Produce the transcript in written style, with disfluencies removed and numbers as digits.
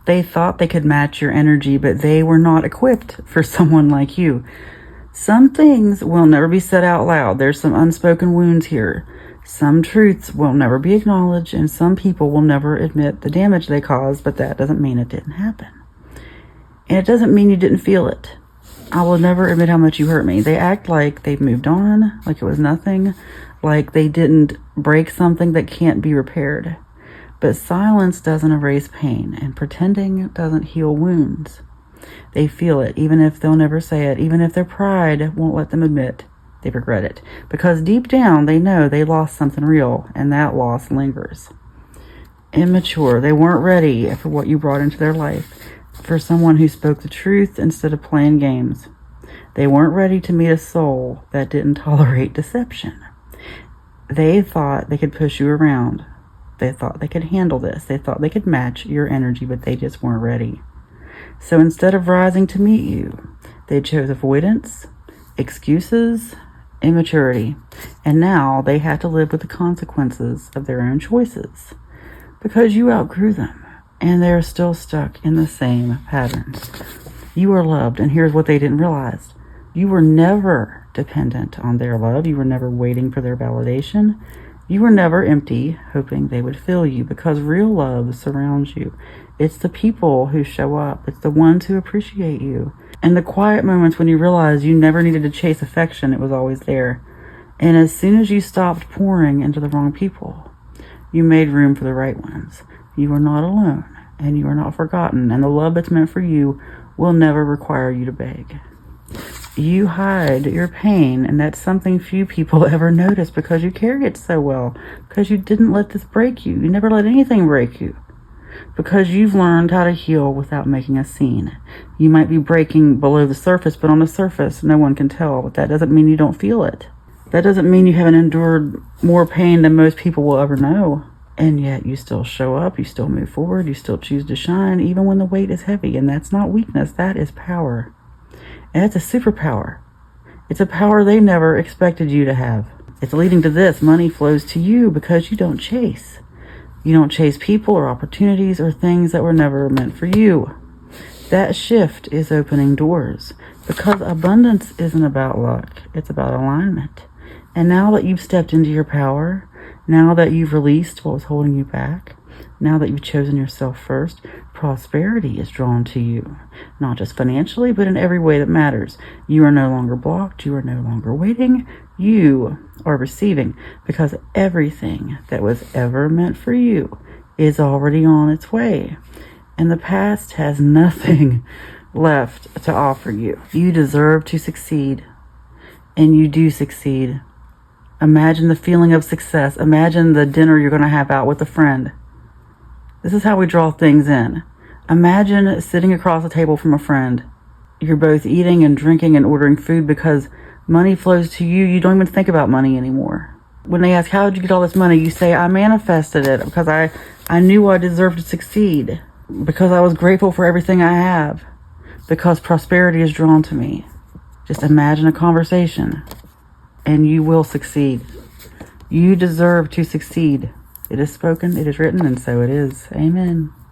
They thought they could match your energy, but they were not equipped for someone like you. Some things will never be said out loud. There's some unspoken wounds here. Some truths will never be acknowledged, and some people will never admit the damage they caused, but that doesn't mean it didn't happen. And it doesn't mean you didn't feel it. I will never admit how much you hurt me. They act like they've moved on, like it was nothing, like they didn't break something that can't be repaired. But silence doesn't erase pain, and pretending doesn't heal wounds. They feel it, even if they'll never say it, even if their pride won't let them admit they regret it. Because deep down, they know they lost something real, and that loss lingers. Immature. They weren't ready for what you brought into their life, for someone who spoke the truth instead of playing games. They weren't ready to meet a soul that didn't tolerate deception. They thought they could push you around. They thought they could handle this. They thought they could match your energy, but they just weren't ready. So instead of rising to meet you, they chose avoidance, excuses, immaturity. And now they had to live with the consequences of their own choices because you outgrew them and they're still stuck in the same patterns. You are loved, and here's what they didn't realize. You were never dependent on their love. You were never waiting for their validation. You were never empty, hoping they would fill you, because real love surrounds you. It's the people who show up. It's the ones who appreciate you. And the quiet moments when you realize you never needed to chase affection, it was always there. And as soon as you stopped pouring into the wrong people, you made room for the right ones. You are not alone, and you are not forgotten, and the love that's meant for you will never require you to beg. You hide your pain, and that's something few people ever notice because you carry it so well, because you didn't let this break you. You never let anything break you, because you've learned how to heal without making a scene. You might be breaking below the surface, but on the surface, no one can tell, but that doesn't mean you don't feel it. That doesn't mean you haven't endured more pain than most people will ever know. And yet you still show up, you still move forward, you still choose to shine, even when the weight is heavy. And that's not weakness, that is power. And it's a superpower. It's a power they never expected you to have. It's leading to this. Money flows to you because you don't chase. You don't chase people or opportunities or things that were never meant for you. That shift is opening doors, because abundance isn't about luck. It's about alignment. And now that you've stepped into your power, now that you've released what was holding you back, now that you've chosen yourself first, prosperity is drawn to you. Not just financially, but in every way that matters. You are no longer blocked. You are no longer waiting. You are receiving, because everything that was ever meant for you is already on its way. And the past has nothing left to offer you. You deserve to succeed, and you do succeed. Imagine the feeling of success. Imagine the dinner you're going to have out with a friend. This is how we draw things in. Imagine sitting across the table from a friend. You're both eating and drinking and ordering food because money flows to you. You don't even think about money anymore. When they ask, how did you get all this money? You say, I manifested it because I knew I deserved to succeed. Because I was grateful for everything I have. Because prosperity is drawn to me. Just imagine a conversation. And you will succeed. You deserve to succeed. It is spoken, it is written, and so it is. Amen.